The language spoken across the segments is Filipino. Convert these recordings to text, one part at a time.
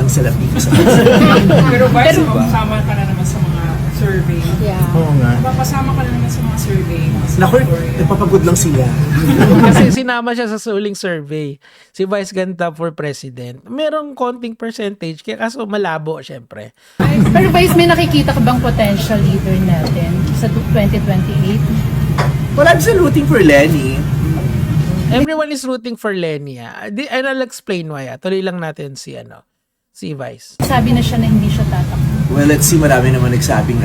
lang sila pick sa Pero Vice, mapasama ka na naman sa mga survey. Yeah. Oo nga. Mapasama ka na naman sa mga survey. Naku, napapagod lang sila. Kasi sinama siya sa suling survey. Si Vice Ganda for President. Merong konting percentage, kaya kaso malabo, syempre. Pero Vice, may nakikita ka bang potential leader natin sa 2028? Well, I'm still rooting for Lenny. Everyone is rooting for Lenny. And I'll explain why. Tuloy lang natin si Vice. Sabi na siya na hindi siya tatakbo. Well, let's see, marami naman nagsabing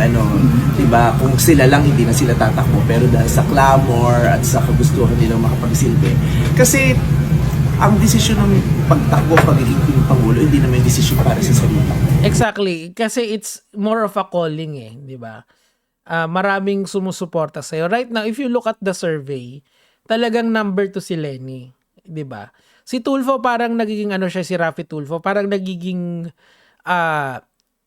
diba, kung sila lang hindi na sila tatakbo, pero dahil sa clamor at sa kagustuhan nilang makapagsilbi. Kasi ang desisyon ng pagtakbo, pagiging Pangulo, hindi naman yung desisyon para sa sarili. Exactly. Kasi it's more of a calling di ba? Maraming sumusuporta sa'yo. Right now, if you look at the survey, talagang number 2 si Lenny. Di ba? Si Tulfo parang nagiging siya, si Raffy Tulfo, parang nagiging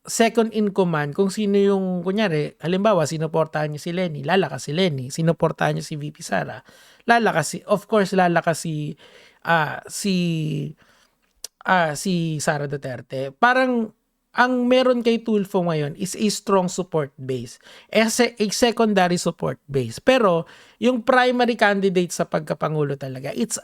second in command kung sino yung, kunyari, halimbawa, sinuportahan niya si Lenny, lalakas si Lenny. Sinuportahan niya si VP Sara, lalakas si Sara Duterte. Parang ang meron kay Tulfo ngayon is a strong support base. A secondary support base. Pero yung primary candidate sa pagkapangulo talaga, it's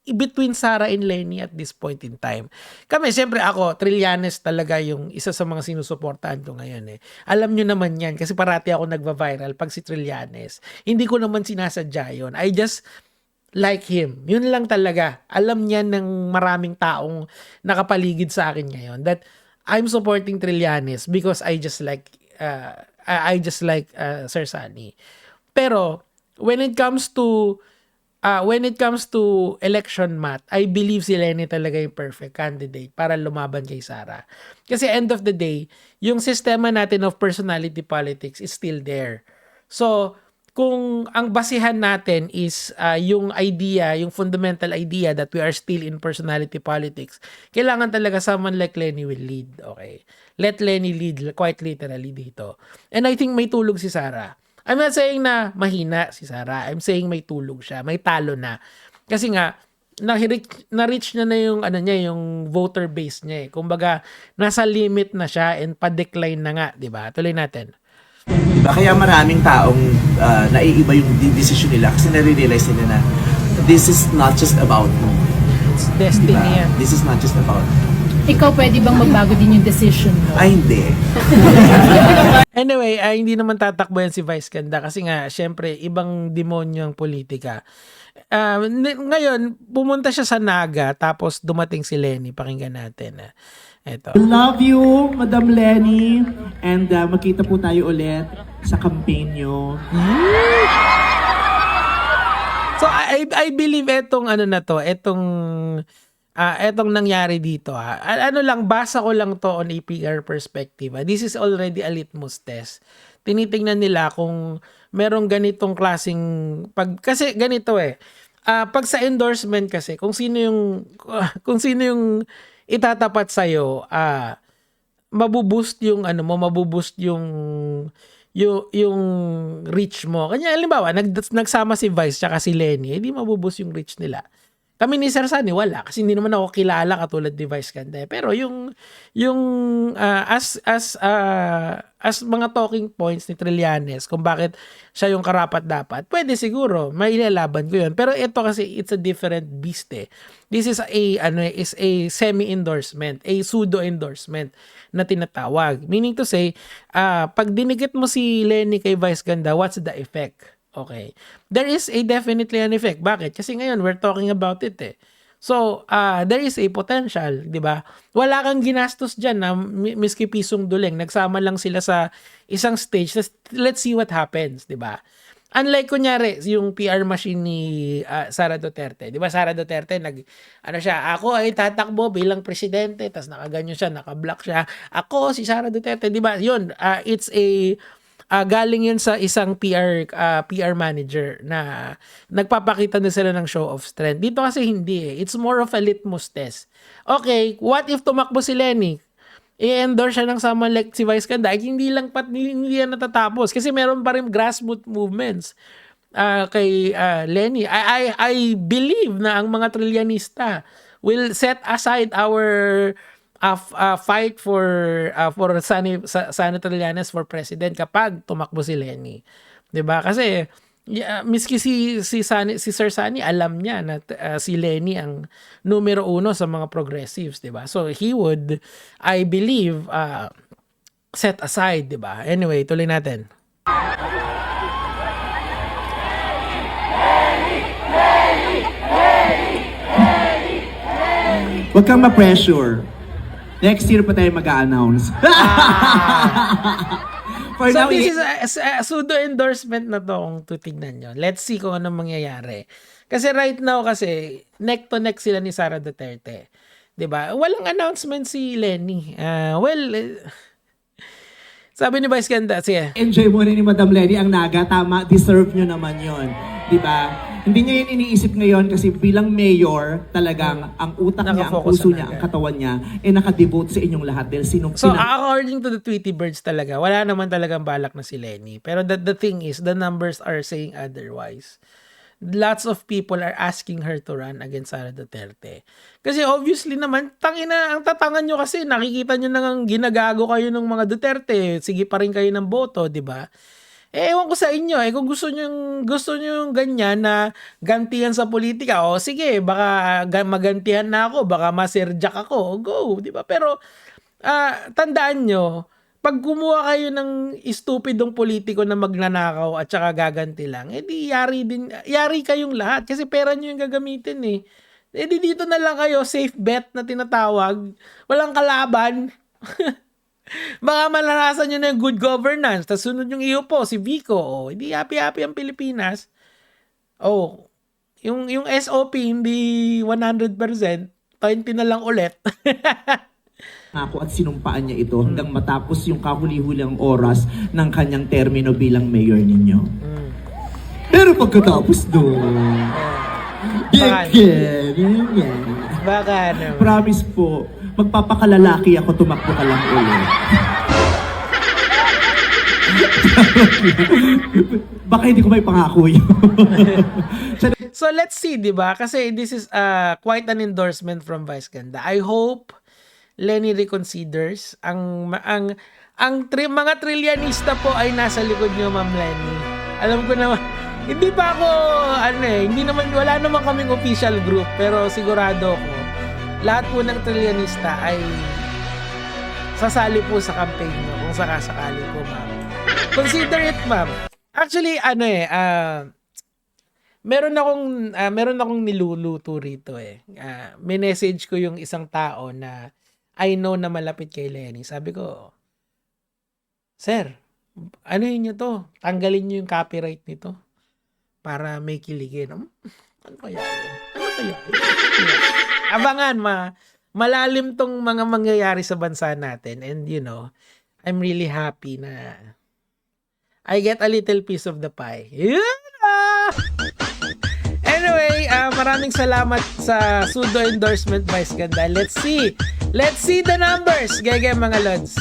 between Sara and Lenny at this point in time. Kami, siyempre ako, Trillanes talaga yung isa sa mga sinusuportahan ko ngayon. Alam nyo naman yan kasi parati ako nagva-viral pag si Trillanes. Hindi ko naman sinasadya yun. I just like him. Yun lang talaga. Alam niya ng maraming taong nakapaligid sa akin ngayon that I'm supporting Trillanes because I just like Sir Sunny. Pero when it comes to election math, I believe si Lenny talaga yung perfect candidate para lumaban kay Sara. Kasi end of the day, yung sistema natin of personality politics is still there. So, kung ang basihan natin is yung idea, yung fundamental idea that we are still in personality politics, kailangan talaga someone like Lenny will lead. Okay. Let Lenny lead quite literally dito. And I think may tulog si Sara. I'm not saying na mahina si Sara. I'm saying may tulog siya. May talo na. Kasi nga, na-reach niya na yung, yung voter base niya. Kumbaga, nasa limit na siya and pa-decline na nga. Diba? Tuloy natin. Diba? Kaya maraming taong naiiba yung desisyon nila kasi nare-realize nila na this is not just about me. It's destiny. Diba? This is not just about me. Ikaw pwede bang magbago din yung decision mo? Ay, hindi. Anyway, hindi naman tatakbo yan si Vice Ganda kasi nga, syempre, ibang demonyo ang politika. Ngayon, pumunta siya sa Naga tapos dumating si Lenny. Pakinggan natin. Ito. Love you, Madam Lenny. And magkita po tayo ulit sa campaign nyo. So, I believe etong etong nangyari dito basa ko lang to on a PR perspective. This is already a litmus test. Tinitingnan nila kung merong ganitong klaseng kasi ganito pag sa endorsement kasi kung sino yung itatapat sa iyo, mabuboost yung mabuboost yung reach mo. Kanya halimbawa nagsama si Vice tsaka si Lenny, hindi mabuboost yung reach nila. Kami ni Sir Sunny, wala. Kasi hindi naman ako kilala katulad ni Vice Ganda. Pero as mga talking points ni Trillanes, kung bakit siya yung karapat-dapat, pwede siguro, may ilalaban ko yun. Pero ito kasi, it's a different beast This is a semi-endorsement, a pseudo-endorsement na tinatawag. Meaning to say, pag dinikit mo si Lenny kay Vice Ganda, what's the effect? Okay. There is definitely an effect. Bakit? Kasi ngayon, we're talking about it So, there is a potential, di ba? Wala kang ginastos dyan na miski pisong duleng. Nagsama lang sila sa isang stage. Let's see what happens, di ba? Unlike, kunyari, yung PR machine ni Sara Duterte. Di ba, Sara Duterte, ako ay tatakbo bilang presidente, tas nakaganyo siya, nakablock siya. Ako, si Sara Duterte, di ba? Yun, it's galing yun sa isang PR manager na nagpapakita na sila ng show of strength. Dito kasi hindi It's more of a litmus test. Okay, what if tumakbo si Lenny? I-endorse siya ng someone like si Vice Ganda. Hindi yan natatapos. Kasi meron pa rin grassroots movements kay Lenny. I believe na ang mga Trillianista will set aside our fight for Sani Trillanes for president kapag tumakbo si Lenny. 'Di ba? Kasi miski si Sir Sani alam niya na si Lenny ang numero 1 sa mga progressives, 'di ba? So he would, I believe, set aside, 'di ba? Anyway, tuloy natin. Huwag kang ma-pressure. Next year pa tayo mag-a-announce. For So now, this is a pseudo endorsement na to kung titignan nyo. Let's see kung anong mangyayari. Kasi right now kasi neck to neck sila ni Sara Duterte. 'Di ba? Walang announcement si Lenny. Sabi ni Vice Ganda, sige. enjoy mo rin ni Madam Lenny ang Naga. Tama, deserve nyo naman yon, di ba? Hindi niya yun iniisip ngayon kasi bilang mayor, talagang ang utak niya, ang Nakafocus puso sa niya, Naga. ang katawan niya, nakadevote sa inyong lahat dahil So according to the Tweety Birds talaga, wala naman talagang balak na si Lenny. Pero the thing is, the numbers are saying otherwise. Lots of people are asking her to run against Sara Duterte. Kasi obviously naman, tangina, ang tatangan nyo kasi, nakikita nyo nang ginagago kayo ng mga Duterte, sige pa rin kayo ng boto, di ba? Ewan ko sa inyo, kung gusto nyo ganyan na gantihan sa politika, o sige, baka magantihan na ako, baka maserjak ako, go, di ba? Pero, tandaan nyo, pag kumuha kayo ng estupidong politiko na magnanakaw at saka gaganti lang, edi yari kayong lahat kasi pera nyo yung gagamitin eh. Edi dito na lang kayo, safe bet na tinatawag, walang kalaban. Baka malanasan nyo na yung good governance, tapos sunod yung iyo po, si Vico, edi happy-happy ang Pilipinas. Yung SOP hindi 100%, 20 na lang ulit. ako at sinumpaan niya ito hanggang matapos yung kahuli-huling oras ng kanyang termino bilang mayor ninyo. Pero pagkatapos doon, Baka naman. promise po, magpapakalalaki ako, tumakbo ka lang ulit. Baka hindi ko may pangako yun. So let's see, 'di ba? Kasi this is quite an endorsement from Vice Ganda. I hope Lenny reconsiders. Mga trillianista po ay nasa likod niyo, Ma'am Lenny. Alam ko naman, hindi pa ako wala naman kaming official group, pero sigurado ko lahat po ng trillianista ay sasali po sa campaign niyo kung sakasakali po, ma'am. Consider it, ma'am. Actually, meron akong niluluto rito eh. May message ko yung isang tao na I know na malapit kay Lenny. Sabi ko, Sir, ano yun nyo to? Tanggalin nyo yung copyright nito para may kiligin. Ano kaya yun? Abangan, malalim tong mga mangyayari sa bansa natin. And I'm really happy na I get a little piece of the pie. Anyway, maraming salamat sa pseudo endorsement, Vice Ganda. Let's see the numbers, gege mga lods.